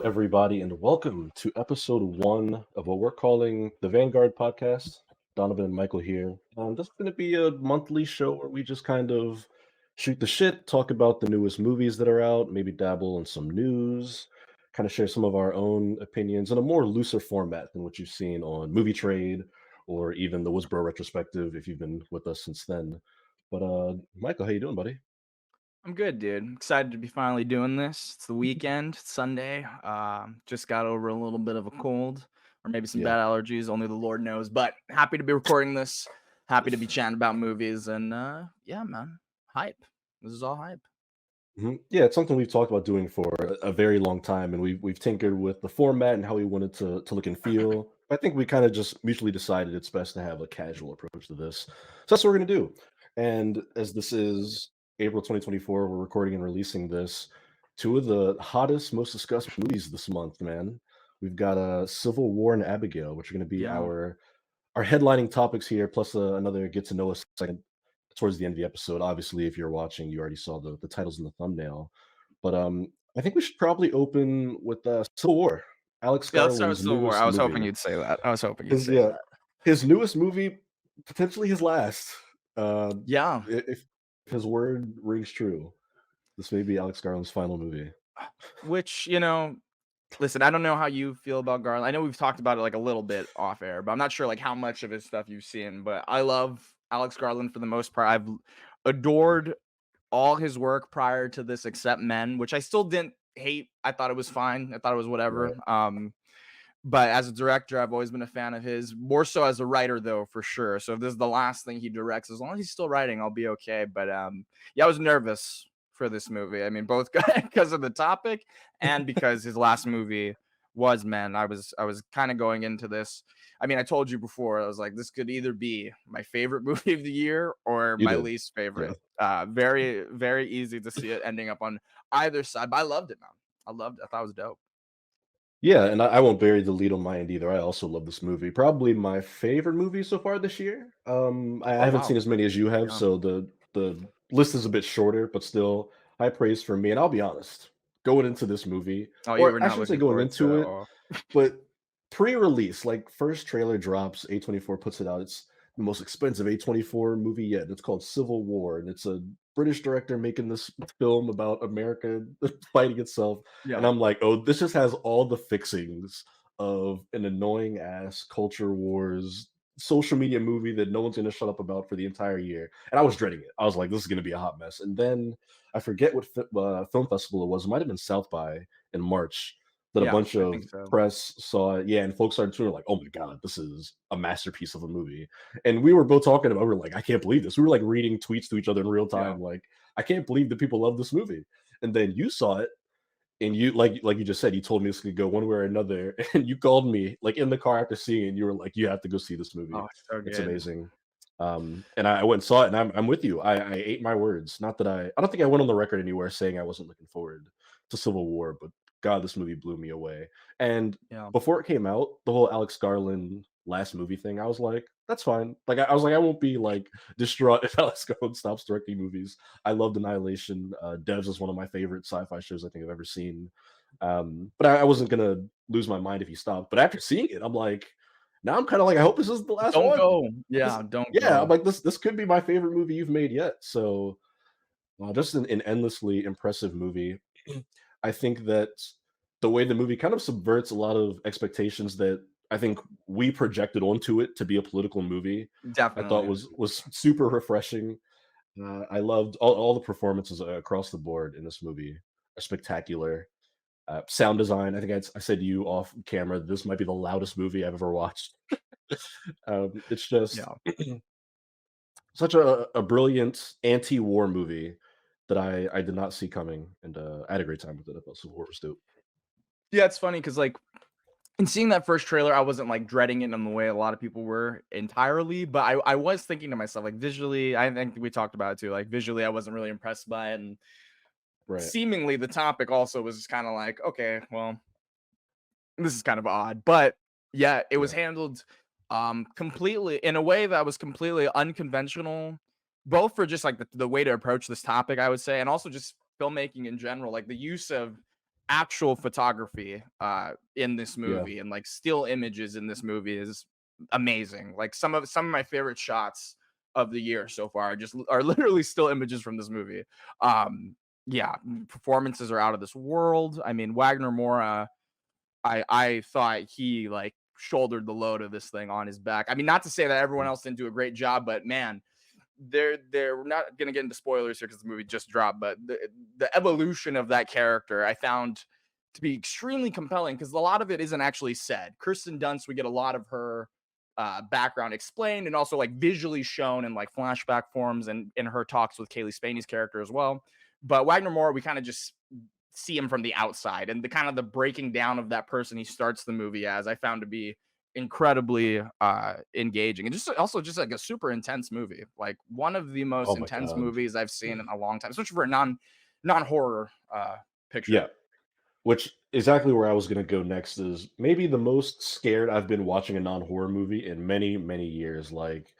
everybody, and welcome to episode one of what we're calling the Vanguard podcast. Donovan and Michael here. This is going to be a monthly show where we just kind of shoot the shit, talk about the newest movies that are out, maybe dabble in some news, kind of share some of our own opinions in a more looser format than what you've seen on Movie Trade or even the Woodsboro retrospective if you've been with us since then. But Michael, how you doing, buddy? I'm good, dude. Excited to be finally doing this. It's the weekend, it's Sunday. Just got over a little bit of a cold or maybe some Yeah. bad allergies. Only the Lord knows. But happy to be recording this. Happy to be chatting about movies. And yeah, man, hype. This is all hype. Yeah, it's something we've talked about doing for a very long time, and we've tinkered with the format and how we wanted to look and feel. I think we kind of just mutually decided it's best to have a casual approach to this. So that's what we're gonna do. And as this is April 2024, we're recording and releasing this. Two of the hottest, most discussed movies this month, man. We've got Civil War and Abigail, which are gonna be Yeah. our headlining topics here, plus another get to know us segment towards the end of the episode. Obviously, if you're watching, you already saw the titles in the thumbnail. But I think we should probably open with Civil War, Alex Yeah, let's start with Garland's Civil War. I newest was hoping movie. you'd say that. I was hoping you'd His say yeah, that. his newest movie, potentially his last. Yeah. If his word rings true, this may be Alex Garland's final movie. Which, listen, I don't know how you feel about Garland. I know we've talked about it like a little bit off air, but I'm not sure like how much of his stuff you've seen. But I love Alex Garland for the most part. I've adored all his work prior to this, except Men, which I still didn't hate. I thought it was fine. I thought it was whatever. Right. But as a director, I've always been a fan of his. More so as a writer, though, for sure. So if this is the last thing he directs, as long as he's still writing, I'll be okay. But yeah, I was nervous for this movie. I mean, both because of the topic and because his last movie was Men. I was kind of going into this. I mean, I told you before, I was like, this could either be my favorite movie of the year or You my did. least Yeah. favorite. Very, very easy to see it ending up on either side. But I loved it, man. I loved it. I thought it was dope. Yeah, and I won't bury the lead on my end either. I also love this movie. Probably my favorite movie so far this year. I Oh haven't seen wow. as many as you have, Yeah. so the list is a bit shorter, but still high praise for me. And I'll be honest, going into this movie, Oh, you were or I not shouldn't say looking going forward to it into at it, all. but pre-release, like first trailer drops, A24 puts it out. It's the most expensive A24 movie yet. It's called Civil War, and it's a British director making this film about America fighting itself. And Yeah. I'm like, oh, this just has all the fixings of an annoying ass culture wars social media movie that no one's going to shut up about for the entire year. And I was dreading it. I was like, this is going to be a hot mess. And then I forget what film festival it was. It might have been South by in March that a Yeah, bunch I of think so. press saw it. Yeah, and folks started tweeting like, "Oh my god, this is a masterpiece of a movie." And we were both talking about, we were like, "I can't believe this." We were like reading tweets to each other in real Yeah. time, like, "I can't believe that people love this movie." And then you saw it, and you like you just said, you told me this could go one way or another, and you called me like in the car after seeing it. And you were like, "You have to go see this movie. Oh, so It's good. amazing." And I went and saw it, and I'm with you. I ate my words. Not that I don't think I went on the record anywhere saying I wasn't looking forward to Civil War, but God, this movie blew me away. And Yeah. before it came out, the whole Alex Garland last movie thing, I was like, that's fine. Like I was like, I won't be like distraught if Alex Garland stops directing movies. I loved Annihilation. Devs is one of my favorite sci-fi shows I think I've ever seen. But I wasn't gonna lose my mind if he stopped. But after seeing it, I'm like, now I'm kind of like, I hope this is the last Don't one. go. This, Yeah, don't yeah, I'm go. like this could be my favorite movie you've made yet. So just an endlessly impressive movie. I think that the way the movie kind of subverts a lot of expectations that I think we projected onto it to be a political movie, I thought Definitely. was super refreshing. I loved all the performances across the board in this movie are spectacular. Sound design, I think I said to you off camera, this might be the loudest movie I've ever watched. It's just Yeah. such a brilliant anti-war movie that I did not see coming, and I had a great time with it. I thought Civil War was dope. Yeah, it's funny because like in seeing that first trailer, I wasn't like dreading it in the way a lot of people were entirely, but I was thinking to myself, like visually, I think we talked about it too. Like visually, I wasn't really impressed by it. And Right. seemingly the topic also was kind of like, okay, well, this is kind of odd. But yeah, it was Yeah. handled completely in a way that was completely unconventional, both for just like the way to approach this topic, I would say, and also just filmmaking in general, like the use of actual photography in this Yeah. movie and like still images in this movie is amazing. Like some of my favorite shots of the year so far are literally still images from this movie. Um yeah, performances are out of this world. I mean, Wagner Mora, I thought he like shouldered the load of this thing on his back. I mean, not to say that everyone else didn't do a great job, but man, we're not gonna get into spoilers here because the movie just dropped, but the evolution of that character I found to be extremely compelling because a lot of it isn't actually said. Kirsten Dunst, we get a lot of her background explained and also like visually shown in like flashback forms and in her talks with Kaylee Spaney's character as well. But Wagner Moore, we kind of just see him from the outside and the kind of the breaking down of that person he starts the movie as I found to be incredibly engaging and just also just like a super intense movie, like one of the Oh most my intense god. movies I've seen in a long time, especially for a non-horror picture. Yeah. Which exactly where I was gonna go next is maybe the most scared I've been watching a non-horror movie in many, many years. Like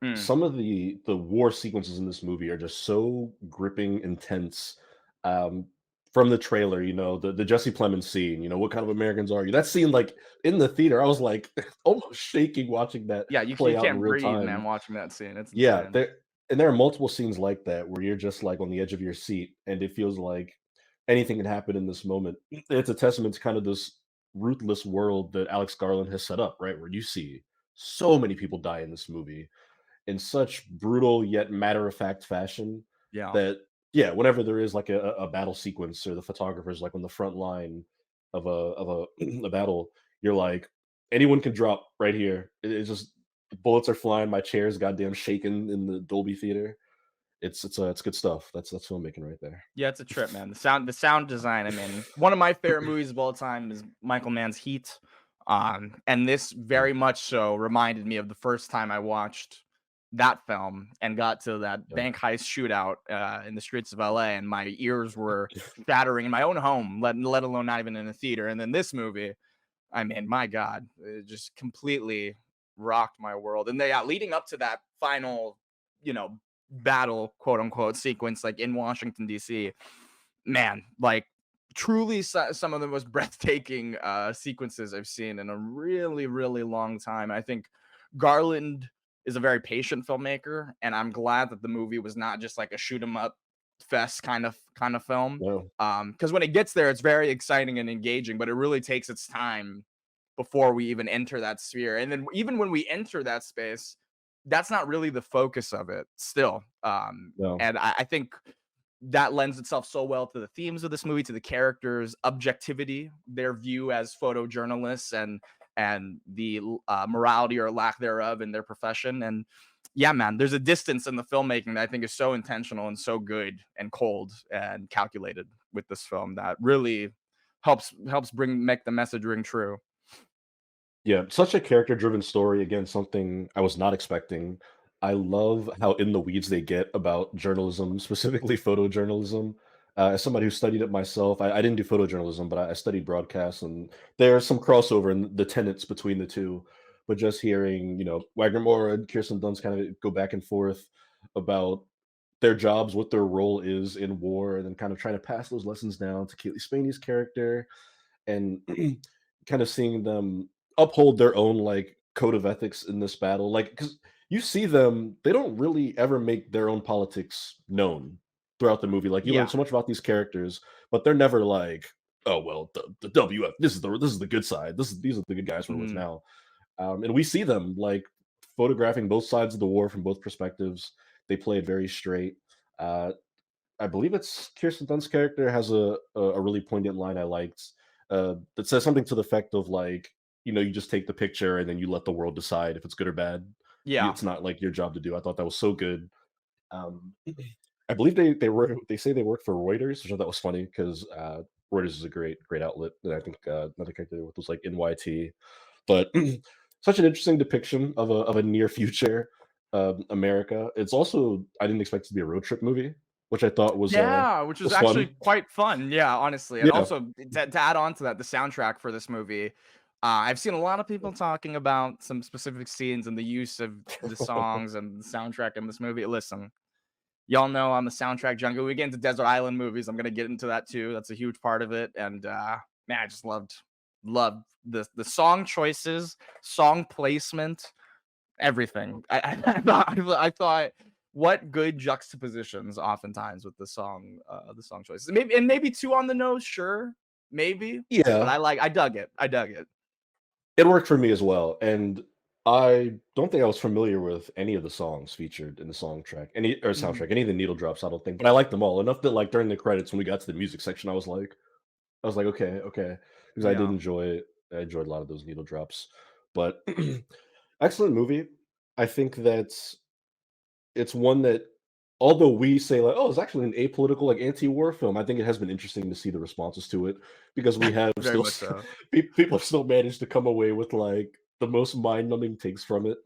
Mm, some of the war sequences in this movie are just so gripping, intense. Um, from the trailer, the Jesse Plemons scene, what kind of Americans are you? That scene, like in the theater, I was like almost shaking watching that yeah, you play out in can't real breathe, man, time. watching that scene. It's Yeah, insane. there are multiple scenes like that where you're just like on the edge of your seat, and it feels like anything can happen in this moment. It's a testament to kind of this ruthless world that Alex Garland has set up, right? Where you see so many people die in this movie in such brutal yet matter of fact fashion Yeah. that yeah, whenever there is like a battle sequence or the photographer's like on the front line of a a battle, you're like anyone can drop right here. It's just bullets are flying, my chair's goddamn shaking in the Dolby theater. It's good stuff. That's filmmaking right there. Yeah, it's a trip, man. The sound design, I mean, one of my favorite movies of all time is Michael Mann's Heat. And this Mm, very much so reminded me of the first time I watched that film and got to that yeah. bank heist shootout in the streets of LA, and my ears were shattering in my own home, let alone not even in a theater. And then this movie, I mean, my God, it just completely rocked my world. And yeah, leading up to that final, you know, battle, quote unquote, sequence, like in Washington, D.C., man, like truly some of the most breathtaking sequences I've seen in a really, really long time. I think Garland is a very patient filmmaker, and I'm glad that the movie was not just like a shoot 'em up fest kind of film. No. Because when it gets there, it's very exciting and engaging, but it really takes its time before we even enter that sphere. And then even when we enter that space, that's not really the focus of it still. No. And I think that lends itself so well to the themes of this movie, to the characters' objectivity, their view as photojournalists, and the morality or lack thereof in their profession. And yeah, man, there's a distance in the filmmaking that I think is so intentional and so good and cold and calculated with this film that really helps make the message ring true. Yeah, such a character-driven story, again, something I was not expecting. I love how in the weeds they get about journalism, specifically photojournalism. As somebody who studied it myself, I didn't do photojournalism, but I studied broadcast, and there's some crossover in the tenets between the two. But just hearing, Wagner Moore and Kirsten Dunst kind of go back and forth about their jobs, what their role is in war, and then kind of trying to pass those lessons down to Kaylee Spaney's character, and kind of seeing them uphold their own like code of ethics in this battle, like because you see them, they don't really ever make their own politics known throughout the movie. Like you learn Yeah. so much about these characters, but they're never like, oh well, the WF, this is the good side. These are the good guys we're with Mhm. now. And we see them like photographing both sides of the war from both perspectives. They play it very straight. Uh, I believe it's Kirsten Dunst's character has a really poignant line I liked, that says something to the effect of like, you just take the picture and then you let the world decide if it's good or bad. Yeah. It's not like your job to do. I thought that was so good. Um, I believe they say they work for Reuters, which I thought was funny because Reuters is a great outlet. And I think another character with was like NYT, but such an interesting depiction of a near future America. It's also I didn't expect it to be a road trip movie, which I thought Yeah, which is was fun. actually quite fun. Yeah, honestly. And Yeah. also to add on to that, the soundtrack for this movie, I've seen a lot of people talking about some specific scenes and the use of the songs and the soundtrack in this movie. Listen, y'all know I'm a soundtrack junkie. We get into desert island movies. I'm gonna get into that too. That's a huge part of it. And man, I just loved the song choices, song placement, everything. I thought what good juxtapositions oftentimes with the song choices. Maybe too on the nose, sure, maybe, but Yeah, I dug it. I dug it. it worked for me as well, and I don't think I was familiar with any of the songs featured in the Mhm. soundtrack, any of the needle drops, I don't think, but I liked them all enough that, like, during the credits when we got to the music section, I was like, "Okay, okay," because I did Yeah. enjoy it. I enjoyed a lot of those needle drops, but excellent movie. I think that it's one that, although we say like, "Oh, it's actually an apolitical, like, anti-war film," I think it has been interesting to see the responses to it because we have Very still much so. people have still managed to come away with, like, the most mind-numbing takes from it,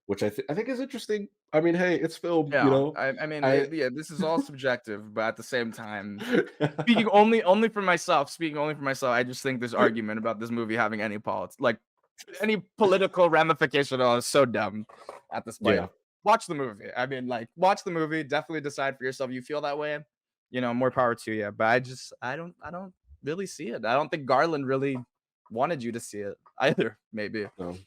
which I think is interesting. I mean, hey, it's film, you Yeah, know? I mean, I yeah, this is all subjective, but at the same time, speaking only for myself, I just think this argument about this movie having any political ramification at all is so dumb at this point. Yeah, Watch the movie. I mean, like, watch the movie. Definitely decide for yourself. You feel that way, more power to you. But I don't really see it. I don't think Garland really wanted you to see it either. Maybe. no.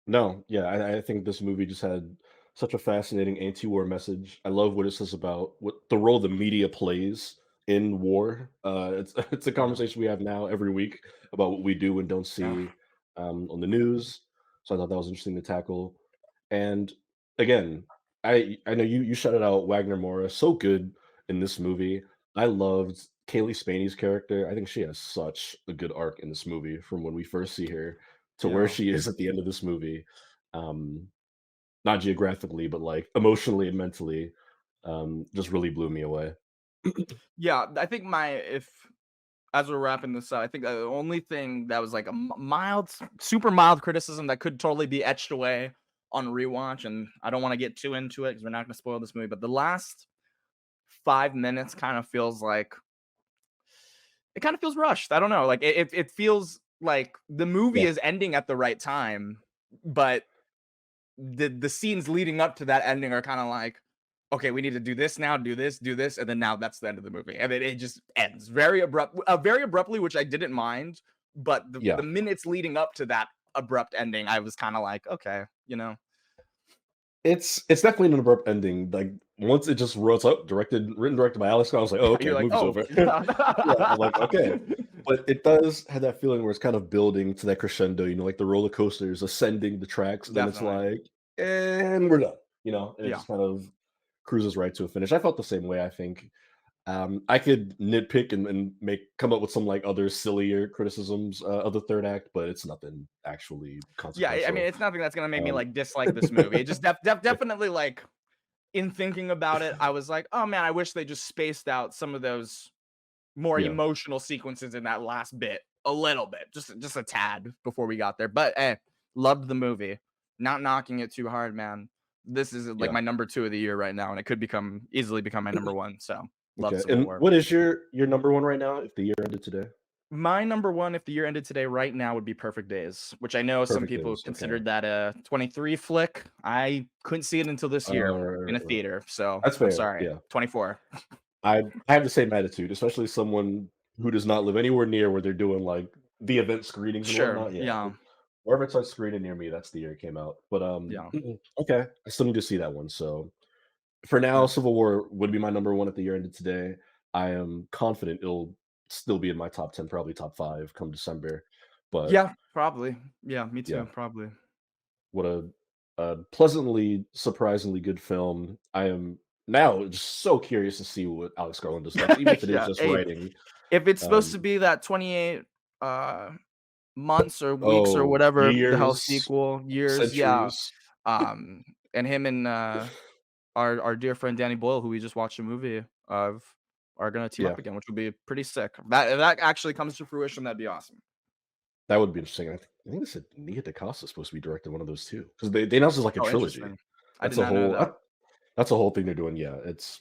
No, yeah, I think this movie just had such a fascinating anti-war message. I love what it says about what the role the media plays in war. It's it's a Yeah. conversation we have now every week about what we do and don't Yeah. see on the news. So I thought that was interesting to tackle. And again, I know you shouted out Wagner Moura, so good in this movie. I loved Kaylee Spaney's character. I think she has such a good arc in this movie from when we first see her to where Yeah. she is at the end of this movie. Um, Not geographically, but like emotionally and mentally, just really blew me away. Yeah. I think my if as we're wrapping this up, I think the only thing that was like a mild, super mild criticism that could totally be etched away on rewatch, and I don't want to get too into it because we're not going to spoil this movie, but the last 5 minutes kind of feels rushed. I don't know. Like it feels like the movie Yeah, is ending at the right time, but the scenes leading up to that ending are kind of like, okay, we need to do this now, do this, and then now that's the end of the movie, and then it just ends very abruptly, which I didn't mind. But the yeah. minutes leading up to that abrupt ending, I was kind of like, okay. It's definitely an abrupt ending. Like once it just wrote up, written directed by Alex Scott, I was like, oh, okay, You're like, movie's oh, over. yeah. Yeah, I'm like, okay. But it does have that feeling where it's kind of building to that crescendo, like the roller coasters ascending the tracks, and then it's Definitely, like, and we're done, and it yeah. just kind of cruises right to a finish. I felt the same way, I think. I could nitpick and come up with some like other sillier criticisms of the third act, but it's nothing actually Yeah, I mean, consequential. it's nothing that's gonna make me Um, like dislike this movie. It just definitely like in thinking about it, I was like, oh man, I wish they just spaced out some of those more yeah, emotional sequences in that last bit a little bit, just a tad before we got there. But hey, loved the movie. Not knocking it too hard, man. This is like yeah. my number two of the year right now, and it could easily become my number one. So love Okay. Civil And War. what is your number one right now? If the year ended today, My number one, if the year ended today, right now, would be Perfect Days, which I know some Perfect people Days. Okay. considered that a 23 flick. I couldn't see it until this year in a Right. theater, so That's I'm fair. sorry. Yeah. 24. I have the same attitude, especially someone who does not live anywhere near where they're doing like the event screenings and Sure. whatnot. Yeah. Yeah. Wherever it's on screening near me, that's the year it came out. But Yeah. okay. I still need to see that one. So for now, Yeah. Civil War would be my number one at the year ended today. I am confident it'll still be in my top 10, probably top five come December. But Yeah, probably. Yeah, me yeah, too, probably. what a pleasantly, surprisingly good film. I am now just so curious to see what Alex Garland does next, even if it is Yeah, just hey, writing. if it's supposed Um, to be that 28, uh, months or weeks or oh, whatever the hell years, sequel, years, yeah, centuries. and him and, our dear friend Danny Boyle, who we just watched a movie of, are gonna team Yeah, up again, which would be pretty sick. That if that actually comes to fruition, that'd be awesome. that would be interesting. I think they said Nia DaCosta is supposed to be directing one of those too, because they announced it's like a Oh, trilogy. interesting. I That's did a not know whole that. that's a whole thing they're doing. Yeah, it's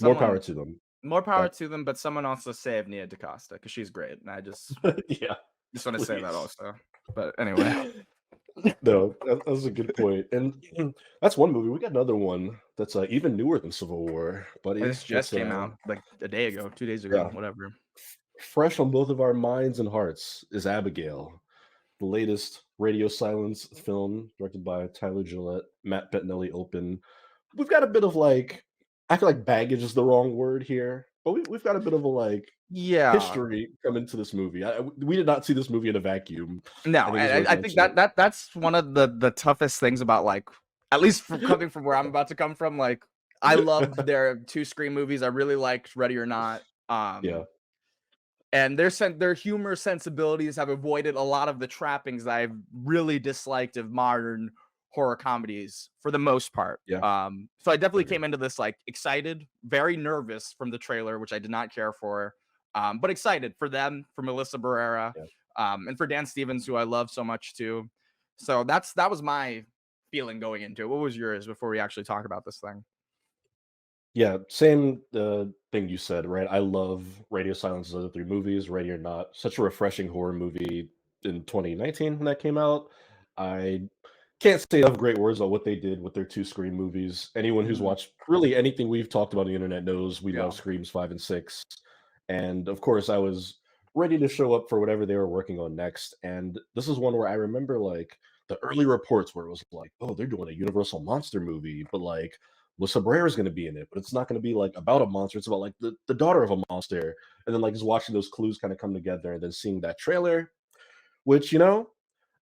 more power Someone to them. more power But to them, but someone also save Nia DaCosta because she's great, and I just yeah, wanna say that please. also. But anyway. No, that's a good point. And that's one movie. We got another one that's even newer than Civil War, buddy. This just It's came out like a day ago, 2 days ago, yeah, whatever. fresh on both of our minds and hearts is Abigail, the latest radio silence film directed by Tyler Gillette, Matt Bettinelli open. We've got a bit of like, I feel like baggage is the wrong word here, but we've got a bit of a like Yeah. history come into this movie. We did not see this movie in a vacuum. I No, think it's and worth I think mentioning. that's one of the toughest things about, like, at least from coming from where I'm about to come from, like, I loved their 2 Scream movies. I really liked Ready or Not. Yeah, And their humor sensibilities have avoided a lot of the trappings that I've really disliked of modern horror comedies for the most part. yeah, So I definitely agree. came into this like excited, very nervous from the trailer, which I did not care for, but excited for them, for Melissa Barrera, Yeah. and for Dan Stevens, who I love so much too. So that was my feeling going into it. What was yours before we actually talk about this thing? Yeah, same thing you said, right? I love Radio Silence's other three movies, Ready or Not. Such a refreshing horror movie in 2019 when that came out. I can't say enough great words about what they did with their two Scream movies. Anyone who's Mhm. watched really anything we've talked about on the internet knows we love Yeah. Screams 5 and 6. And of course, I was ready to show up for whatever they were working on next. And this is one where I remember like the early reports where it was like, oh, they're doing a Universal monster movie, but like Melissa is going to be in it, but it's not going to be like about a monster. It's about like the daughter of a monster. And then like just watching those clues kind of come together and then seeing that trailer, which, I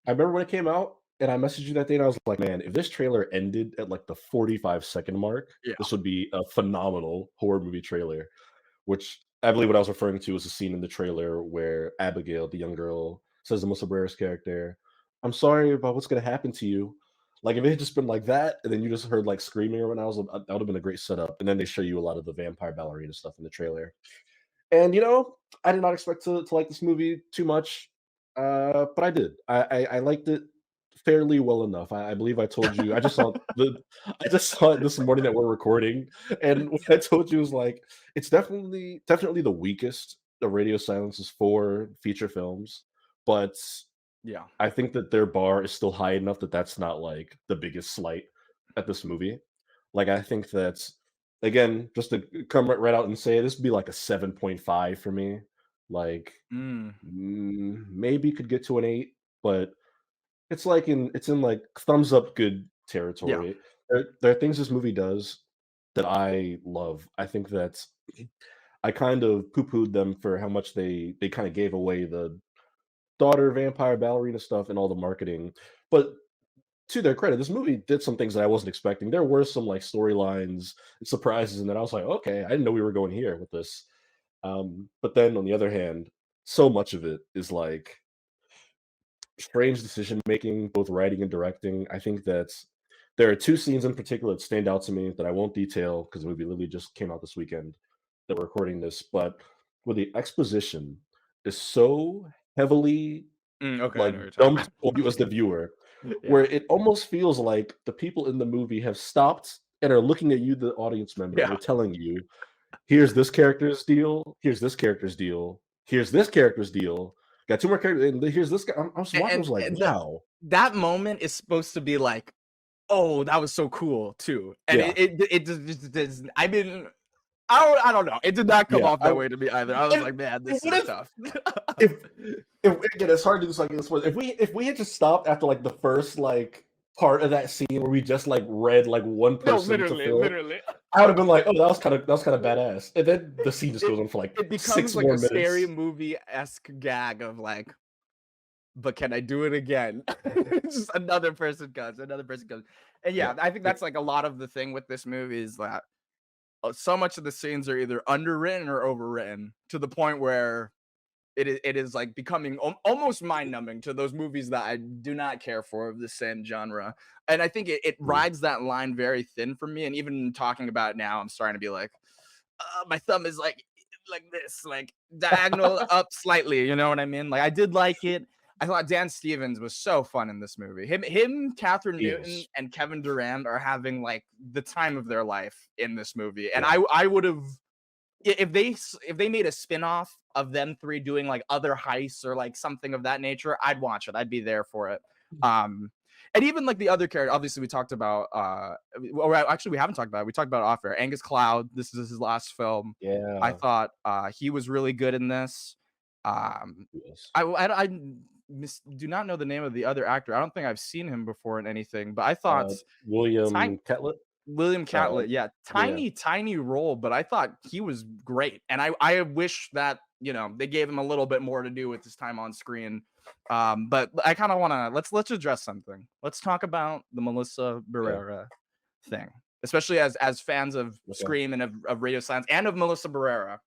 remember when it came out and I messaged you that day and I was like, man, if this trailer ended at like the 45-second mark, Yeah. this would be a phenomenal horror movie trailer, which I believe what I was referring to was a scene in the trailer where Abigail, the young girl, says to Melissa Barrera's character, "I'm sorry about what's gonna happen to you." Like if it had just been like that, and then you just heard like screaming or whatnot, that would have been a great setup. And then they show you a lot of the vampire ballerina stuff in the trailer. And I did not expect to like this movie too much, but I did. I liked it fairly well enough. I believe I told you. I just saw it this morning that we're recording, and what I told you was like it's definitely the weakest of Radio Silence's four feature films, but Yeah. I think that their bar is still high enough that that's not like the biggest slight at this movie. Like I think that's again just to come right out and say this would be like a 7.5 for me. Like Mm. maybe could get to an 8, but it's in like thumbs up good Yeah. territory. There are things this movie does that I love. I think that I kind of poo-pooed them for how much they kind of gave away the daughter vampire ballerina stuff and all the marketing. But to their credit, this movie did some things that I wasn't expecting. There were some like storylines and surprises, and then I was like, okay, I didn't know we were going here with this. But then on the other hand, so much of it is like strange decision making, both writing and directing. I think that there are two scenes in particular that stand out to me that I won't detail because the movie literally just came out this weekend that we're recording this, but where the exposition is so heavily Okay, I like know what you're talking dumped about. on you as the viewer, where Yeah. it almost feels like the people in the movie have stopped and are looking at you, the audience member, and Yeah. they're telling you, "Here's this character's deal. Here's this character's deal. Here's this character's deal. Got two more characters, and here's this guy." I was watching. I was like, And "Wow, that moment is supposed to be like, "Oh, that was so cool," too, and yeah, it just does. I mean, I don't know. It did not come yeah." off that way to me either. I was And like, "Man, and this what is tough." if again, it's hard to do something this way. If we had just stopped after like the first like part of that scene where we just like read like one No, person to literally, film, literally. I would have been like, "Oh, that was kind of badass." And then the scene just It goes on for like it becomes 6 like more a scary minutes. movie-esque gag of like, "But can I do it again?" Just another person comes, and Yeah. yeah, I think that's like a lot of the thing with this movie is that so much of the scenes are either underwritten or overwritten to the point where it is like becoming almost mind-numbing to those movies that I do not care for of the same genre. And I think it Mhm. rides that line very thin for me. And even talking about it now, I'm starting to be like, my thumb is like this, like diagonal up slightly. You know what I mean? Like I did like it. I thought Dan Stevens was so fun in this movie. Catherine He Newton, is. and Kevin Durant are having like the time of their life in this movie. And Yeah. I would have if they made a spin-off of them three doing like other heists or like something of that nature, I'd watch it. I'd be there for it. Um, and even like the other character, obviously we talked about. Or actually, we haven't talked about it. We talked about off air. Angus Cloud. This is his last film. I Yeah. thought he was really good in this. Um, Yes. do not know the name of the other actor. I don't think I've seen him before in anything. But I thought William Ketlett. William Uh, Catlett, yeah, yeah. tiny role, but I thought he was great, and I wish that they gave him a little bit more to do with his time on screen. But I kind of want to let's address something. Let's talk about the Melissa Yeah. Barrera thing, especially as fans of Okay. Scream and of Radio Silence and of Melissa Barrera.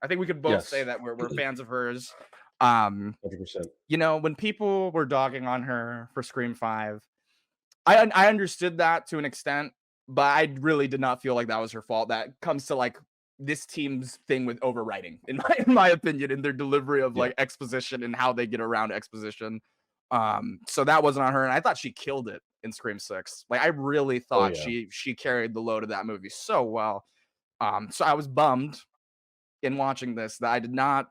I think we could both say Yes. that we're fans of hers. Um, 100%. when people were dogging on her for Scream 5, I understood that to an extent, but I really did not feel like that was her fault. That comes to like this team's thing with overwriting, in my opinion, in their delivery of Yeah. like exposition and how they get around exposition. So that wasn't on her, and I thought she killed it in Scream 6. Like I really Oh thought yeah. she carried the load of that movie so well. So I was bummed in watching this that I did not.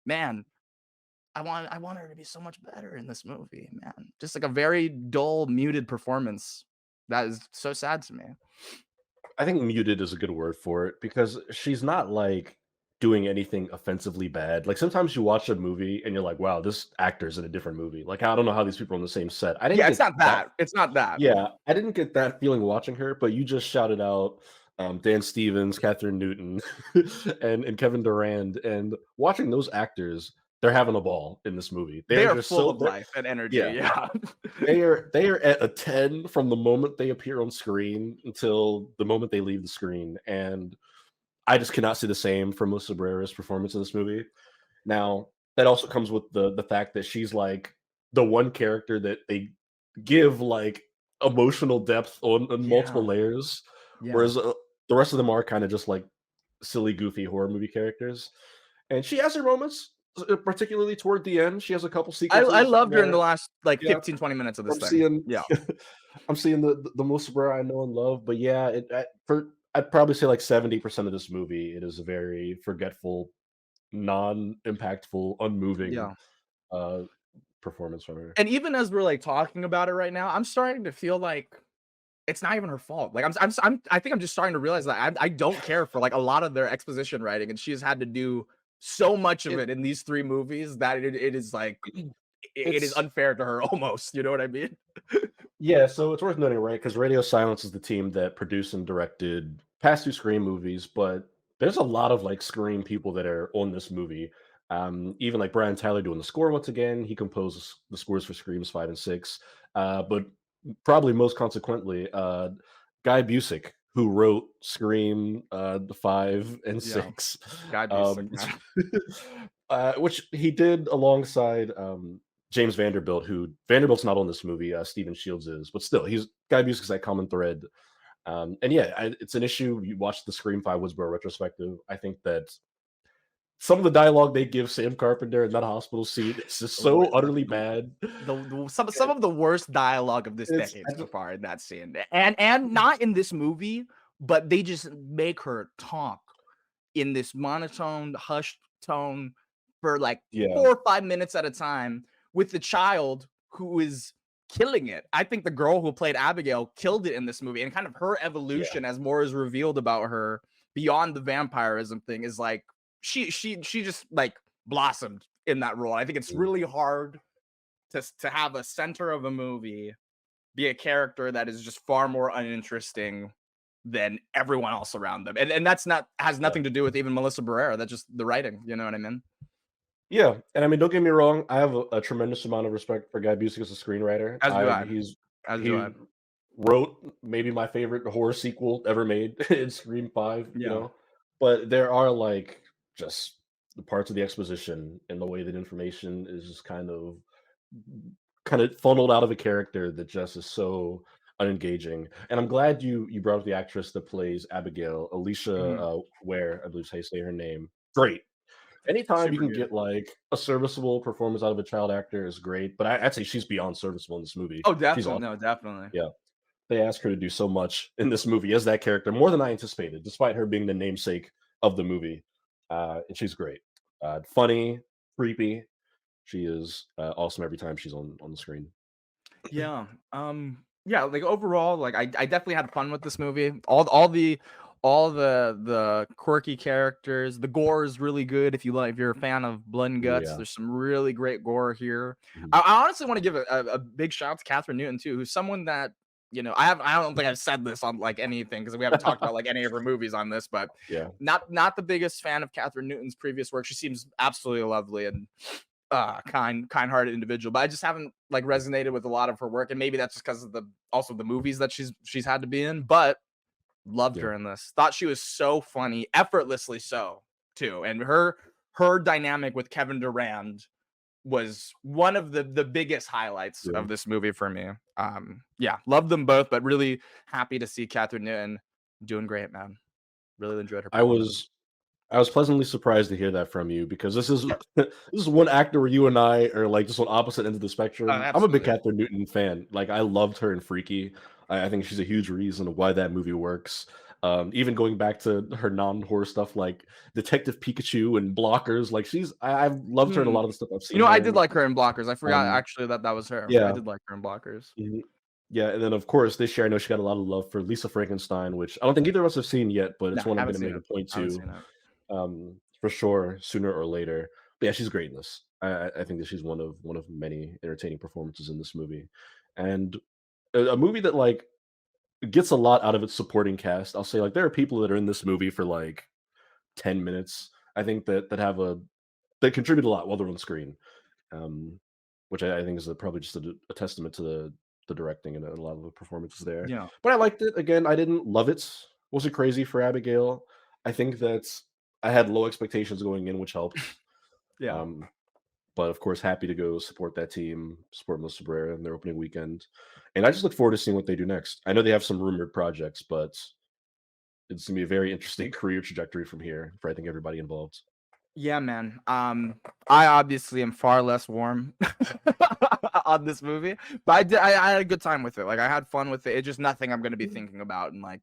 Man, I want her to be so much better in this movie, man. Just like a very dull, muted performance. That is so sad to me. I think muted is a good word for it because she's not like doing anything offensively bad. Like sometimes you watch a movie and you're like, wow, this actor's in a different movie. Like I don't know how these people are on the same set. I didn't Yeah, it's get not that. that. It's not that. Yeah, I didn't get that feeling watching her, but you just shouted out Dan Stevens, Catherine Newton, and Kevin Durand, and watching those actors, they're having a ball in this movie. They They're are just full so of life and yeah. energy. Yeah. They are at a 10 from the moment they appear on screen until the moment they leave the screen, and I just cannot see the same for Melissa Barrera's performance in this movie. Now, that also comes with the fact that she's like the one character that they give like emotional depth on multiple Yeah. layers, Yeah. whereas the rest of them are kind of just like silly, goofy horror movie characters. And she has her moments, particularly toward the end. She has a couple I sequences loved her in the where, last like yeah, 15, 20 minutes of this I'm thing. seeing Yeah. I'm seeing the Melissa Barrera I know and love. But yeah, I'd probably say like 70% of this movie, it is a very forgetful, non-impactful, unmoving Yeah. uh performance from her. And even as we're like talking about it right now, I'm starting to feel like it's not even her fault. Like I think I'm just starting to realize that I don't care for like a lot of their exposition writing, and she has had to do so much of It it in these 3 movies that it is like it is it's unfair to her almost. You know what I mean? Yeah, so it's worth noting, right? Because Radio Silence is the team that produced and directed past two Scream movies, but there's a lot of like Scream people that are on this movie. Even like Brian Tyler doing the score once again. He composed the scores for Screams 5 and 6. But probably most consequently, Guy Busick, who wrote Scream the 5 and 6, Yeah, Guy Busick, um, man. which he did alongside James Vanderbilt, who Vanderbilt's not on this movie. Steven Shields is, but still, he's Guy Busey's that common thread. And yeah, it's an issue. You watch the Scream 5 Woodsboro retrospective. I think that some of the dialogue they give Sam Carpenter in that hospital scene is just so utterly bad. Some of the worst dialogue of this It's decade so far in that scene, and not in this movie, but they just make her talk in this monotone, hushed tone for like yeah, 4 or 5 minutes at a time with the child who is killing it. I think the girl who played Abigail killed it in this movie, and kind of her yeah, evolution as more is revealed about her beyond the vampirism thing is like she just like blossomed in that role. I think it's mm, really hard to have a center of a movie be a character that is just far more uninteresting than everyone else around them. And that's not has yeah. nothing to do with even Melissa Barrera. That's just the writing. You know what I mean? Yeah, and I mean, don't get me wrong. I have a tremendous amount of respect for Guy Busey as a screenwriter. As do I. As do I. He wrote maybe my favorite horror sequel ever made in Scream 5. Yeah. But there are like just the parts of the exposition and the way that information is just kind of funneled out of a character that just is so unengaging. And I'm glad you brought up the actress that plays Abigail, Alicia Mhm. Ware, I believe is how you say her name. Great. Anytime you Super can good. get like a serviceable performance out of a child actor is great. But I'd say she's beyond serviceable in this movie. Oh, She's definitely. awesome. No, definitely. Yeah. They asked her to do so much in this movie as that character, more than I anticipated, despite her being the namesake of the movie. And she's great. Funny, creepy. She is awesome every time she's on the screen. Yeah. Yeah, like overall, like I definitely had fun with this movie. All the quirky characters. The gore is really good if you're a fan of blood and Oh guts. yeah. There's some really great gore here. Mhm. I honestly want to give a big shout out to Catherine Newton too, who's someone that I don't think I've said this on like anything because we haven't talked about like any of her movies on this, but Yeah. not the biggest fan of Catherine Newton's previous work. She seems absolutely lovely and kind-hearted individual, but I just haven't like resonated with a lot of her work, and maybe that's just because of the movies that she's had to be in. But loved Yeah. her in this. Thought she was so funny, effortlessly so too, and her dynamic with Kevin Durand was one of the biggest highlights Yeah. of this movie for me. Yeah, love them both, but really happy to see Catherine Newton doing great, man. Really enjoyed her I performance. was I was pleasantly surprised to hear that from you because this is this is one actor where you and I are like just on opposite ends of the spectrum. I'm a big Absolutely. Catherine Newton fan. Like I loved her in Freaky. I think she's a huge reason why that movie works. Even going back to her non-horror stuff like Detective Pikachu and Blockers, like I've loved her in a Hmm. lot of the stuff I've seen her I did in. like her in Blockers. I forgot Um, actually that was her. I yeah, did like her in Blockers. mhm. Yeah, and then of course this year I know she got a lot of love for Lisa Frankenstein, which I don't think either of us have seen yet, but it's No, one I'm haven't going to seen make it. a point Haven't to seen it. for sure sooner or later. But yeah, she's great in this. I think that she's one of many entertaining performances in this movie, and a movie that like gets a lot out of its supporting cast. I'll say like there are people that are in this movie for like 10 minutes. I think that have a that contribute a lot while they're on screen, um, which I think is probably just a testament to the directing and a lot of the performances there. Yeah. But I liked it. Again, I didn't love it. Wasn't crazy for Abigail. I think that I had low expectations going in, which helped. Yeah. Um, but of course, happy to go support that team, support Melissa Barrera in their opening weekend, and I just look forward to seeing what they do next. I know they have some rumored projects, but it's gonna be a very interesting career trajectory from here for I think everybody involved. Yeah, man. I obviously am far less warm on this movie, but I had a good time with it. Like I had fun with it. It's just nothing I'm gonna be thinking about in like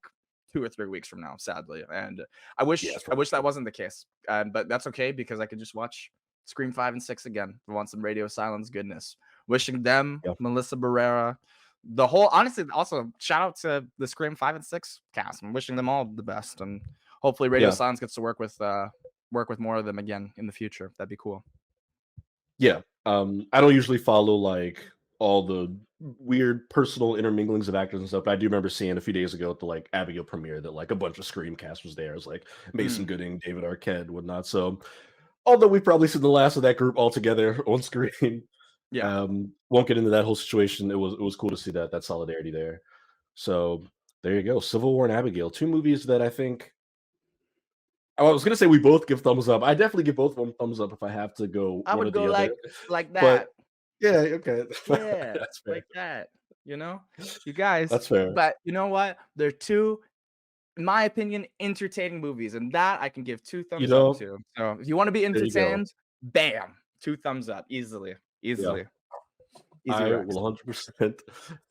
2 or 3 weeks from now, sadly. And Yeah, it's I probably wish that wasn't the case. But that's okay because I could just watch Scream 5 and 6 again. I want some Radio Silence goodness. Wishing them, yeah, Melissa Barrera, the whole honestly, also shout out to the Scream 5 and 6 cast. I'm wishing them all the best and hopefully Radio yeah, Silence gets to work with more of them again in the future. That'd be cool. yeah. I don't usually follow like all the weird personal interminglings of actors and stuff, but I do remember seeing a few days ago at the like Abigail premiere that like a bunch of Scream cast was there. It was like Mason Mm, Gooding, David Arquette, whatnot. So although we've probably seen the last of that group altogether on screen, yeah. won't get into that whole situation. It was cool to see that solidarity there. So there you go. Civil War and Abigail, two movies that I think I was gonna say we both give thumbs up. I definitely give both of them thumbs up if I have to go I one or would go the other. like But that. yeah, okay. Yeah, That's fair. like that. You know, you guys. That's fair. But you know what? They're two, in my opinion, entertaining movies, and that I can give two You thumbs up know, to. So if you want to be there you go. entertained, bam, two thumbs up, easily, Yeah. easily, easy I Rex. will 100%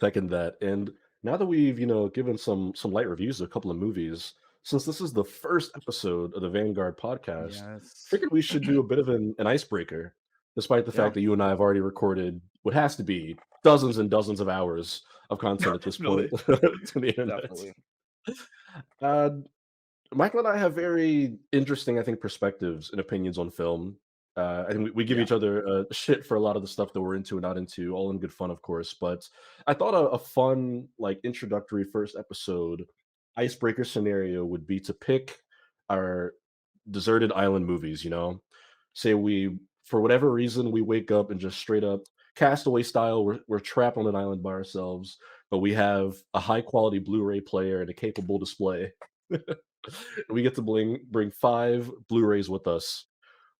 second that. And now that we've, given some light reviews of a couple of movies, since this is the first episode of the Vanguard podcast, Yes. figured we should do a bit of an icebreaker, despite the Yeah. fact that you and I have already recorded what has to be dozens and dozens of hours of content at this point Definitely. to the internet. Definitely. Uh, Michael and I have very interesting, I think, perspectives and opinions on film. I think we give Yeah. each other shit for a lot of the stuff that we're into and not into, all in good fun, of course. But I thought a fun, like, introductory first episode icebreaker scenario would be to pick our deserted island movies. Say we, for whatever reason, we wake up and just straight up castaway style, we're trapped on an island by ourselves, but we have a high quality Blu-ray player and a capable display. We get to bring 5 Blu-rays with us.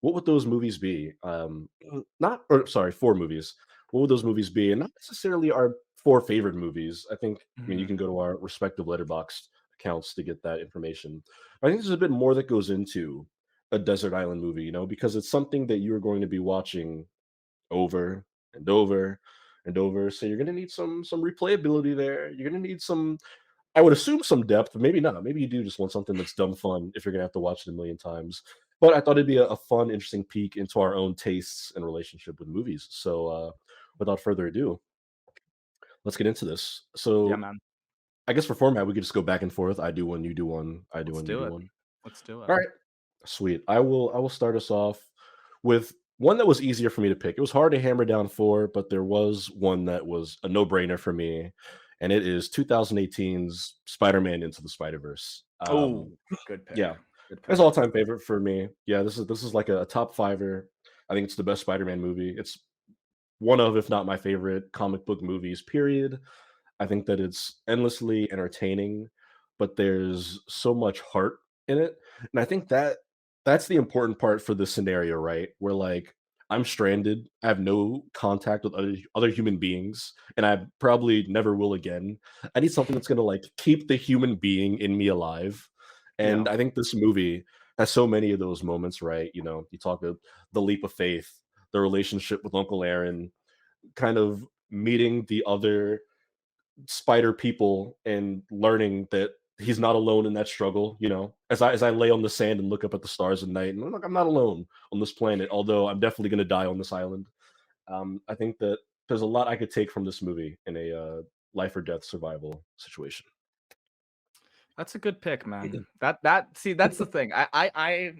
What would those movies be? Not or sorry, 4 movies. What would those movies be? And not necessarily our 4 favorite movies. You Mhm. can go to our respective letterboxd accounts to get that information. I think there's a bit more that goes into a desert island movie, because it's something that you're going to be watching over and over and over. So you're gonna need some replayability there. You're gonna need some I would assume some depth, but maybe not. Maybe you do just want something that's dumb fun if you're gonna have to watch it a million times. But I thought it'd be a fun, interesting peek into our own tastes and relationship with movies. So without further ado, let's get into this. Yeah, So man. I guess for format, we could just go back and forth. I do one, you do one. I do Let's one, you do do it. one. Let's do it. All right, sweet. I will start us off with one that was easier for me to pick. It was hard to hammer down four, but there was one that was a no brainer for me, and it is 2018's Spider-Man Into the Spider-Verse. Oh, good pick. Yeah, Good it's pick. all-time favorite for me. Yeah, this is like a top fiver. I think it's the best Spider-Man movie. It's one of, if not my favorite comic book movies, period. I think that it's endlessly entertaining, but there's so much heart in it. And I think that that's the important part for this scenario, right? Where like I'm stranded, I have no contact with other human beings, and I probably never will again. I need something that's gonna like keep the human being in me alive. Yeah. And I think this movie has so many of those moments, right? You know, you talk of the leap of faith, the relationship with Uncle Aaron, kind of meeting the other spider people and learning that he's not alone in that struggle, you know, as I lay on the sand and look up at the stars at night, and I'm not alone on this planet, although I'm definitely going to die on this island. I think that there's a lot I could take from this movie in a life or death survival situation. That's a good pick, man. That see, that's the thing. I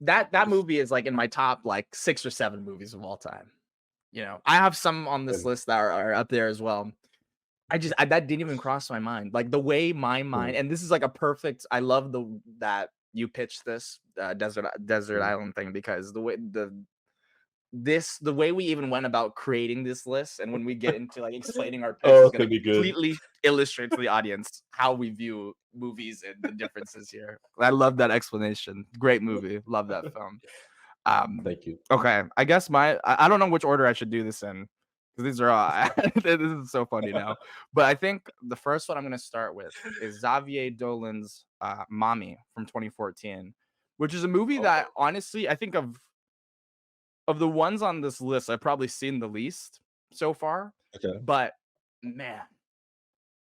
that movie is like in my top like 6 or 7 movies of all time. You know, I have some on this And, list that are up there as well. That didn't even cross my mind. Like the way my mm, mind, and this is like a perfect. I love that you pitched this desert mm. island thing because the way we even went about creating this list, and when we get into like explaining our picks, Oh, is it's going to gonna be good. completely illustrate to the audience how we view movies and the differences here. I love that explanation. Great movie. Love that film. Um, Thank you. okay, I guess I don't know which order I should do this in because these are all this is so funny now. But I think the first one I'm gonna start with is Xavier Dolan's Mommy from 2014, which is a movie that Oh, honestly I think of the ones on this list I've probably seen the least so far. okay. But man,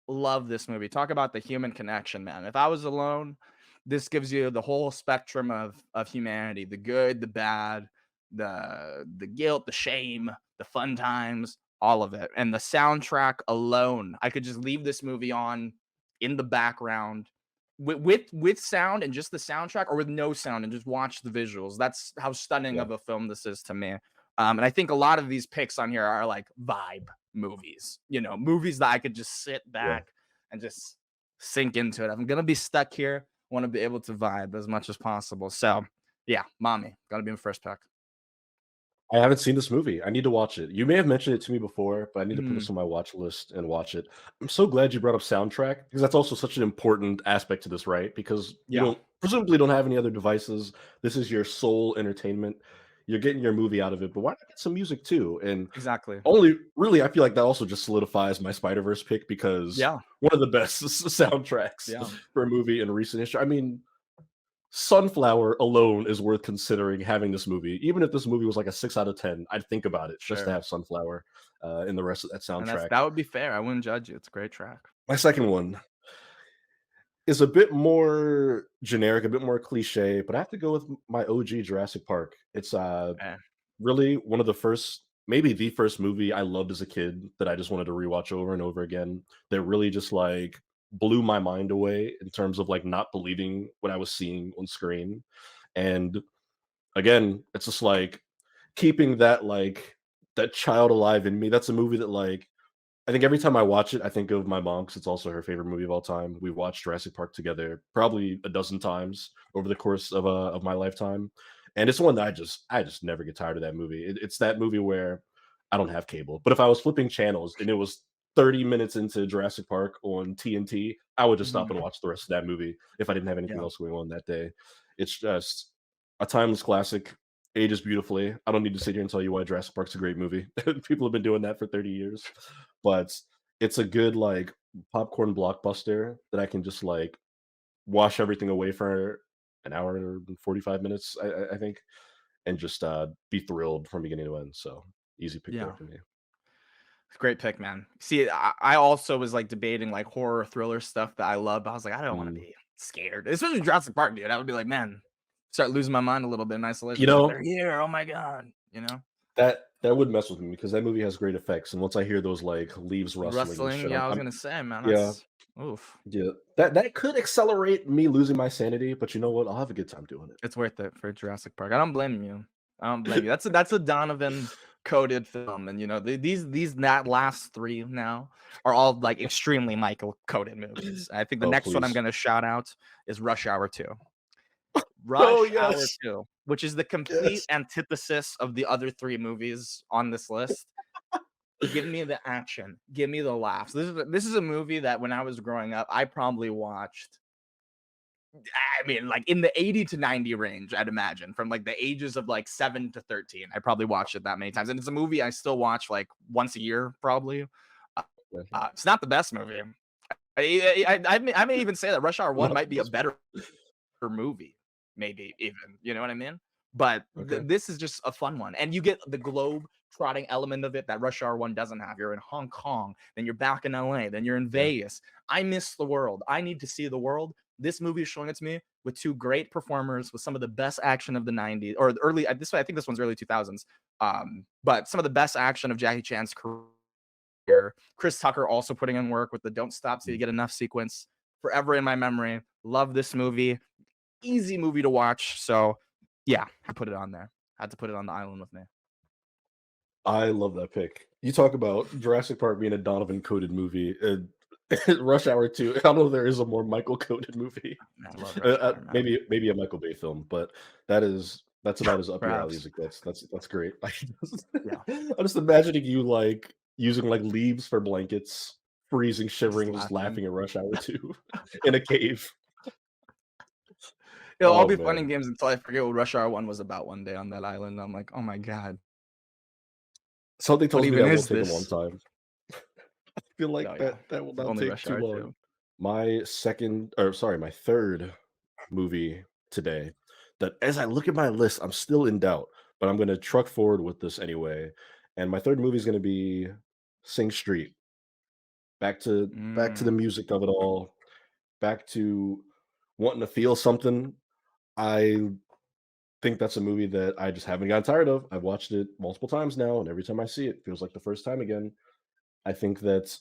love this movie. Talk about the human connection, man. If I was alone, this gives you the whole spectrum of humanity, the good, the bad, the guilt, the shame, the fun times, all of it. And the soundtrack alone, I could just leave this movie on in the background with sound and just the soundtrack, or with no sound and just watch the visuals. That's how stunning Yeah, of a film this is to me. And I think a lot of these picks on here are like vibe movies, you know, movies that I could just sit yeah. back and just sink into it. If I'm gonna be stuck here, I want to be able to vibe as much as possible. So yeah, Mommy, gotta be my first pick. I haven't seen this movie. I need to watch it. You may have mentioned it to me before, but I need to put Mhm. this on my watch list and watch it. I'm so glad you brought up soundtrack because that's also such an important aspect to this, right? Because you Yeah, don't have any other devices. This is your sole entertainment. You're getting your movie out of it, but why not get some music too? And exactly. only really, I feel like that also just solidifies my Spider Verse pick because Yeah, one of the best soundtracks yeah, for a movie in recent history. I mean, Sunflower alone is worth considering having this movie. Even if this movie was like a 6 out of 10, I'd think about it just to sure. have Sunflower in the rest of that And soundtrack. that would be fair. I wouldn't judge you. It's a great track. My second one is a bit more generic, a bit more cliche, but I have to go with my OG Jurassic Park. It's Eh, really one of the first, maybe the first movie I loved as a kid that I just wanted to rewatch over and over again. That really just like blew my mind away in terms of like not believing what I was seeing on screen. And again, it's just like keeping that child alive in me. That's a movie that like I think every time I watch it, I think of my mom because it's also her favorite movie of all time. We watched Jurassic Park together probably a dozen times over the course of my lifetime, and it's one that I just never get tired of that movie. It's that movie where I don't have cable, but if I was flipping channels and it was 30 minutes into Jurassic Park on TNT, I would just stop and mhm, watch the rest of that movie if I didn't have anything yeah, else going on that day. It's just a timeless classic. Ages beautifully. I don't need to sit here and tell you why Jurassic Park's a great movie. People have been doing that for 30 years, but it's a good like popcorn blockbuster that I can just like wash everything away for an hour and 45 minutes, I think, and just be thrilled from beginning to end. So easy pick there yeah. for me. Great pick, man. See, I also was like debating like horror thriller stuff that I love, but I was like, I don't want to Mm. be scared, especially Jurassic Park, dude. I would be like, man, start losing my mind a little bit in You isolation. But know, they're here. Oh my god, you know. that That would mess with me because that movie has great effects, and once I hear those like leaves rustling and Rustling, shit, yeah, I was I'm gonna say, man, yeah, that's oof. yeah. That could accelerate me losing my sanity, but you know what? I'll have a good time doing It's worth it for Jurassic Park. I don't blame you. I don't blame you. That's a Donovan coded film, and you know these that last three now are all like it. extremely Michael coded movies. I think the Oh, next one I'm please. gonna shout out is Rush Hour 2. Oh, Rush Hour yes. 2, which is the complete Yes. antithesis of the other three movies on this list. Give me the action. Give me the laughs. This is a movie that when I was growing up, I probably watched. I mean, like in the 80 to 90 range, I'd imagine, from like the ages of like 7 to 13. I probably watched it that many times. And it's a movie I still watch like once a year, probably. Uh, it's not the best movie. I may even say that Rush Hour 1 Not might be a this one. better movie, maybe even. You know what I mean? But Okay. this is just a fun one. And you get the globe trotting element of it that Rush Hour 1 doesn't have. You're in Hong Kong, then you're back in LA, then you're in Yeah. Vegas. I miss the world. I need to see the world. This movie is showing it to me with two great performers, with some of the best action of the 90s or the early. This way, I think this one's early 2000s. But some of the best action of Jackie Chan's career. Chris Tucker also putting in work with the "Don't Stop Till You Get Enough" sequence. Forever in my memory. Love this movie. Easy movie to watch. So, yeah, I put it on there. Had to put it on the island with me. I love that pick. You talk about Jurassic Park being a Donovan coded movie. Rush Hour 2. I don't know if there is a more Michael coded movie. Man, I love Rush Hour, man. Maybe a Michael Bay film, but that's about as up your alley as Perhaps. it gets. That's great. Yeah. I'm just imagining you like using like leaves for blankets, freezing, Just shivering, just laughing. laughing at Rush Hour 2 in a cave. It'll all Oh be fun man. and games until I forget what Rush Hour 1 was about one day on that island. I'm like, oh my God, Something what tells me even that will is take a long this? time. I feel Oh, like yeah. that will If not only take Rush too Hour long. 2. My third movie that as I look at my list, I'm still in doubt, but I'm gonna truck forward with this anyway. And my third movie is gonna be Sing Street. Back to the Mm, music of it all, back to wanting to feel something. I think that's a movie that I just haven't gotten tired of. I've watched it multiple times now, and every time I see it, it feels like the first time again. I think that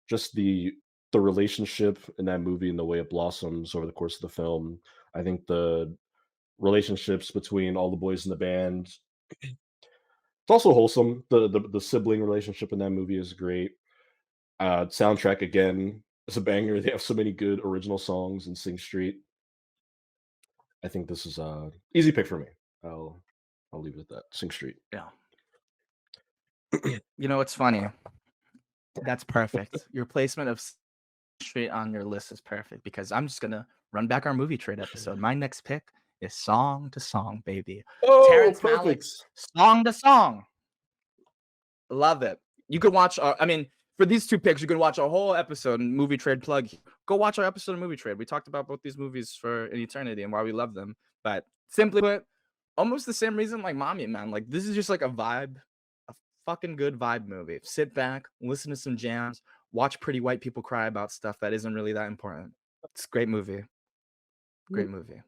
just the relationship in that movie and the way it blossoms over the course of the film. I think the relationships between all the boys in the band. It's also wholesome. The sibling relationship in that movie is great. Soundtrack again is a banger. They have so many good original songs in Sing Street. I think this is a easy pick for me. I'll I'll leave it at that. Sing Street. yeah. You know, it's funny. That's perfect. Your placement of Straight on your list is perfect because I'm just gonna run back our movie trade episode. My next pick is Song to Song, baby. Oh, Terrence perfect. Malick's Song to Song. Love it. You could watch. I mean, for these two picks, you can watch a whole episode. Movie trade plug. Go watch our episode of Movie Trade. We talked about both these movies for an eternity and why we love them. But simply put, almost the same reason like Mommy Man. Like this is just like a vibe, a fucking good vibe movie. Sit back, listen to some jams, watch pretty white people cry about stuff that isn't really that important. It's a great movie. Great movie.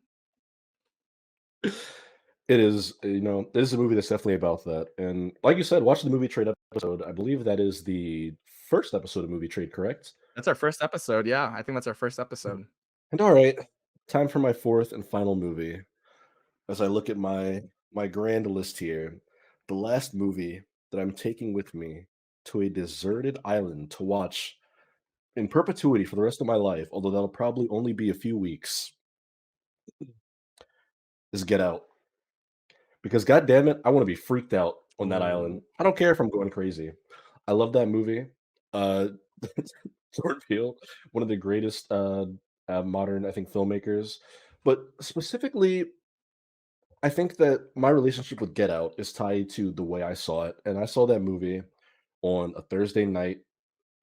It is, this is a movie that's definitely about that. And like you said, watch the movie trade episode. I believe that is the first episode of movie trade, correct? That's our first episode. Yeah, I think that's our first episode. And all right, time for my fourth and final movie. As I look at my grand list here, the last movie that I'm taking with me to a deserted island to watch in perpetuity for the rest of my life, although that'll probably only be a few weeks, is Get Out. Because god damn it, I wanna be freaked out on that island. Oh, I don't care if I'm going crazy. I love that movie. Uh, Jordan Peele, one of the greatest, modern, I think, filmmakers. But specifically, I think that my relationship with Get Out is tied to the way I saw it, and I saw that movie on a Thursday night,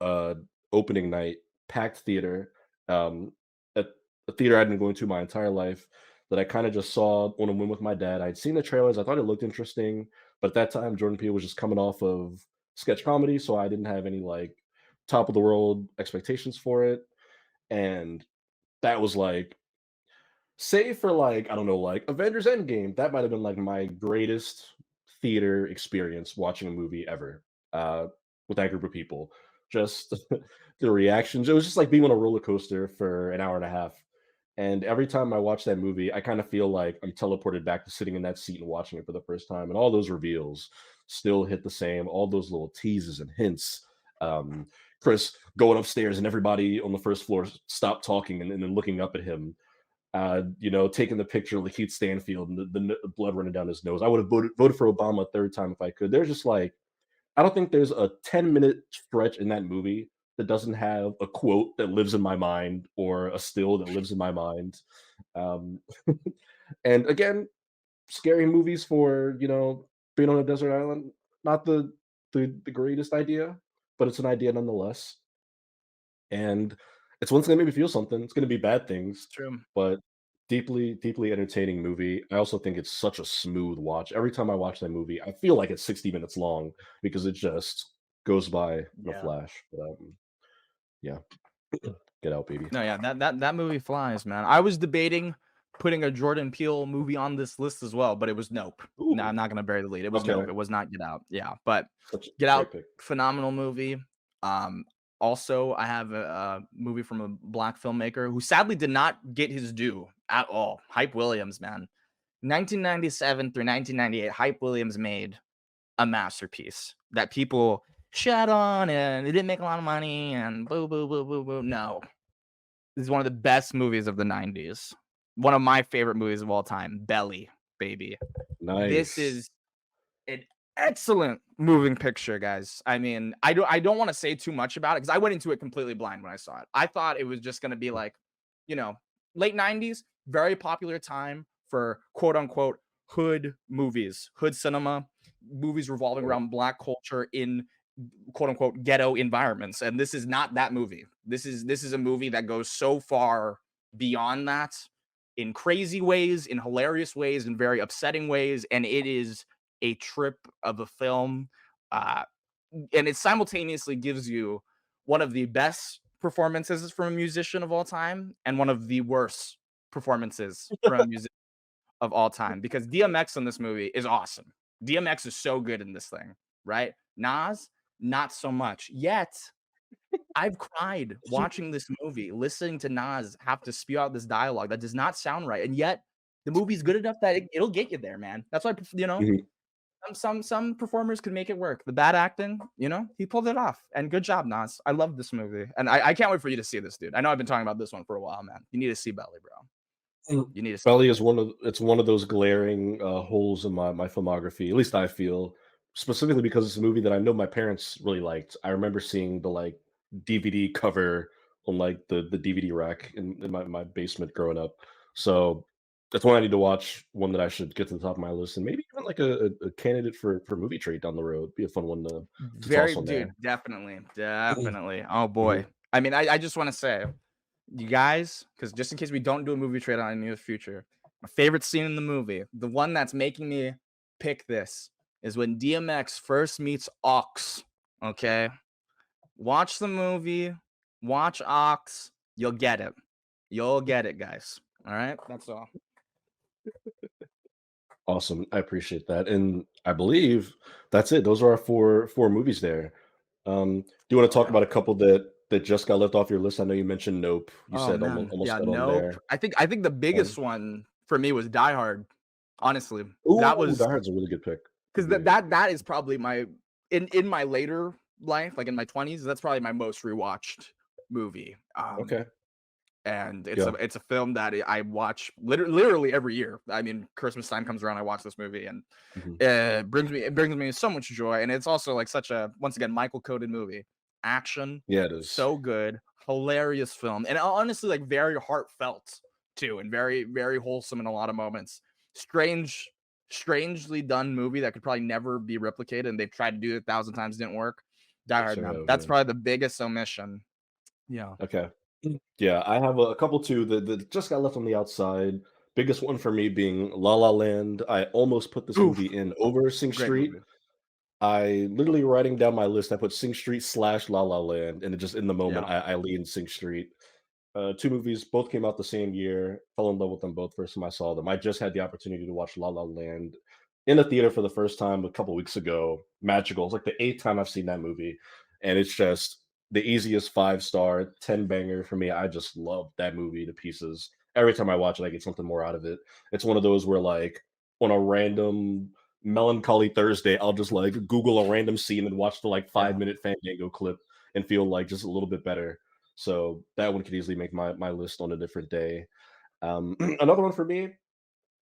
uh, opening night, packed theater, at a theater I'd been going to my entire life that I kind of just saw on a whim with my dad. I'd seen the trailers, I thought it looked interesting, but at that time, Jordan Peele was just coming off of sketch comedy, so I didn't have any like top of the world expectations for it. And that was like, save for like, I don't know, like Avengers Endgame, that might have been like my greatest theater experience watching a movie ever with that group of people. Just the reactions. It was just like being on a roller coaster for an hour and a half. And every time I watch that movie, I kind of feel like I'm teleported back to sitting in that seat and watching it for the first time. And all those reveals still hit the same. All those little teases and hints. Um, Chris going upstairs and everybody on the first floor stopped talking and then looking up at him. Taking the picture of Lakeith Stanfield and the blood running down his nose. I would have voted for Obama a third time if I could. There's just like I don't think there's a 10-minute stretch in that movie that doesn't have a quote that lives in my mind or a still that lives in my mind. Um, and again, scary movies for being on a desert island, not the greatest idea, but it's an idea nonetheless. And it's one thing that made me feel something. It's going to be bad things, It's true. but deeply, deeply entertaining movie. I also think it's such a smooth watch. Every time I watch that movie, I feel like it's 60 minutes long because it just goes by in a Yeah. flash. But yeah, get out, baby. No, yeah, that movie flies, man. I was debating putting a Jordan Peele movie on this list as well, but it was Nope. No, I'm Ooh, not gonna bury the lead. It was okay, Nope. It was not Get Out. Yeah, but such a Get great Out, pick. phenomenal movie. Um, Also, I have a movie from a black filmmaker who sadly did not get his due at all. Hype Williams, man. 1997 through 1998, Hype Williams made a masterpiece that people shat on and it didn't make a lot of money and boo boo boo boo boo. No, this is one of the best movies of the 90s. One of my favorite movies of all time, Belly, baby. This Nice. is an excellent moving picture, guys. I mean, I don't want to say too much about it because I went into it completely blind when I saw it. I thought it was just going to be like, you know, late 90s, very popular time for quote unquote hood movies, hood cinema, movies revolving Right. around black culture in quote unquote ghetto environments. And this is not that movie. This is a movie that goes so far beyond that in crazy ways, in hilarious ways, in very upsetting ways. And it is a trip of a film. Uh, and it simultaneously gives you one of the best performances from a musician of all time and one of the worst performances from a musician of all time because DMX in this movie is awesome. DMX is so good in this thing, right? Nas, not so much. Yet, I've cried watching this movie, listening to Nas have to spew out this dialogue that does not sound right. And yet, the movie's good enough that it'll get you there, man. That's why, Mhm. some performers can make it work. The bad acting, he pulled it off. And good job, Nas. I love this movie. And I can't wait for you to see this, dude. I know I've been talking about this one for a while, man. You need to see Belly, bro. Mm. You need to see Belly is one of those glaring holes in my filmography. At least I feel, specifically because it's a movie that I know my parents really liked. I remember seeing the like DVD cover on like the DVD rack in my basement growing up. So that's one I need to watch. One that I should get to the top of my list, and maybe even like a candidate for movie trade down the road. Be a fun one to Very toss on dude, there. definitely, definitely. Oh Mhm. boy. I mean, I just want to say, you guys, because just in case we don't do a movie trade on in the near future, my favorite scene in the movie, the one that's making me pick this, is when DMX first meets Ox. Okay, watch the movie, watch Ox, you'll get it. You'll get it, guys. All right, that's all. Awesome. I appreciate that. And I believe that's it. Those are our four movies there. Do you want to talk Yeah. about a couple that just got left off your list? I know you mentioned Nope. You Oh said almost man, almost yeah, got on nope. there. I think the biggest one for me was Die Hard. Honestly, that Ooh, was Die Hard's a really good pick. because that Agreed. that that is probably my in my later life, like in my 20s, that's probably my most rewatched movie. Okay. And it's a Yeah. it's a film that I watch literally every year. I mean, Christmas time comes around, I watch this movie, and Mhm. it brings me so much joy. And it's also like such a once again Michael coded movie, action, Yeah, it is. so good, hilarious film, and honestly like very heartfelt too, and very very wholesome in a lot of moments. Strange, strangely done movie that could probably never be replicated, and they've tried to do it 1,000 times, didn't work. Die They Hard, sure man, have, that's yeah. probably the biggest omission. Yeah. Okay. Yeah, I have a couple too that just got left on the outside. Biggest one for me being La La Land. I almost put this Oof, movie in over Sing great Street. movie. I literally writing down my list, I put Sing Street slash La La Land, and it just in the moment Yeah. I leaned Sing Street. Two movies, both came out the same year. Fell in love with them both first time I saw them. I just had the opportunity to watch La La Land in the theater for the first time a couple weeks ago. Magical. It's like the eighth time I've seen that movie, and it's just the easiest 5 star 10 banger for me. I just love that movie to pieces. Every time I watch it, I get something more out of it. It's one of those where like on a random melancholy Thursday, I'll just like Google a random scene and watch the like Yeah. 5 minute Fandango clip and feel like just a little bit better. So that one could easily make my list on a different day. Another one for me,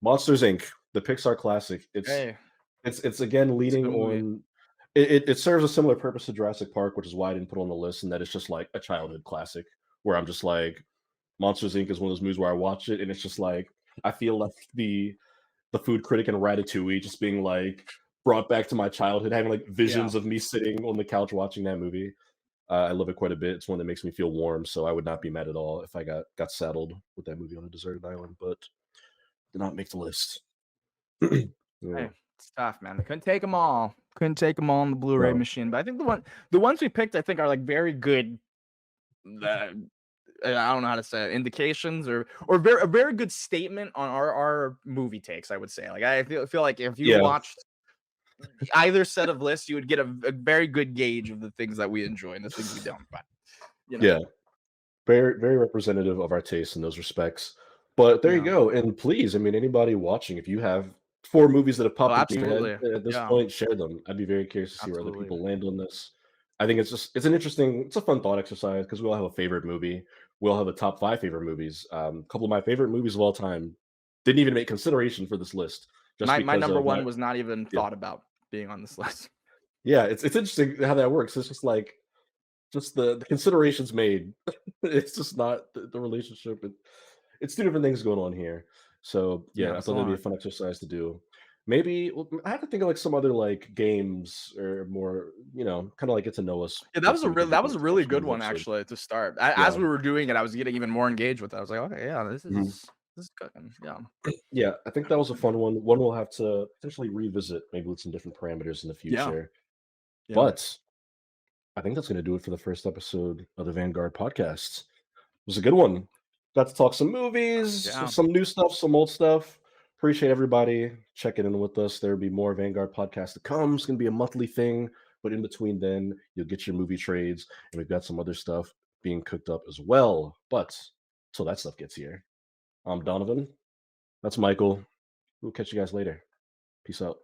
Monsters Inc., the Pixar classic. Hey, It's again it's a leaning good movie. on it serves a similar purpose to Jurassic Park, which is why I didn't put it on the list, and that it's just like a childhood classic where I'm just like Monsters Inc. is one of those movies where I watch it and it's just like I feel like the food critic in Ratatouille just being like brought back to my childhood, having like Yeah. visions of me sitting on the couch watching that movie. I love it quite a bit. It's one that makes me feel warm, so I would not be mad at all if I got saddled with that movie on a deserted island, but did not make the list. Yeah. Hey, it's tough, man. Couldn't take them all. Couldn't take them all on the Blu-ray No. machine. But I think the ones we picked, I think, are like very good. Uh, I don't know how to say it, indications or a very good statement on our movie takes. I would say, like I feel like if you Yeah. watched either set of lists, you would get a very good gauge of the things that we enjoy and the things we don't. But you know, Yeah. Very, very representative of our taste in those respects. But there you yeah. go. And please, I mean, anybody watching, if you have 4 movies that have Oh, popped into your head absolutely. at this Yeah, point, share them. I'd be very curious to see where other absolutely. people land on this. I think it's a fun thought exercise because we all have a favorite movie. We all have a top 5 favorite movies. A couple of my favorite movies of all time didn't even make consideration for this list just My because number of my one was not even yeah. thought about being on this list. Yeah, it's interesting how that works. It's just like just the considerations made. It's just not the relationship. It's 2 different things going on here. So, Yeah, yeah, I it's thought a that'd be a lot. fun exercise to do. Maybe well, I have to think of, like, some other, like, games or more, kinda, like, get to know us Yeah, bits that we could do that for was the a really discussion on good this one episode. actually to start. Yeah. As we were doing it, I was getting even more engaged with it. I was like, okay, yeah, Mhm. this is cooking. Yeah, Yeah, I think that was a fun one. One we'll have to potentially revisit maybe with some different parameters in the yeah, future. yeah, But I think that's gonna do it for the first episode of the Vanguard podcast. It was a good one. Got to talk some movies, yeah. some new stuff, some old stuff. Appreciate everybody checking in with us. There'll be more Vanguard podcasts to come. It's going to be a monthly thing, but in between then, you'll get your movie trades, and we've got some other stuff being cooked up as well. But till that stuff gets here, I'm Donovan. That's Michael. We'll catch you guys later. Peace out.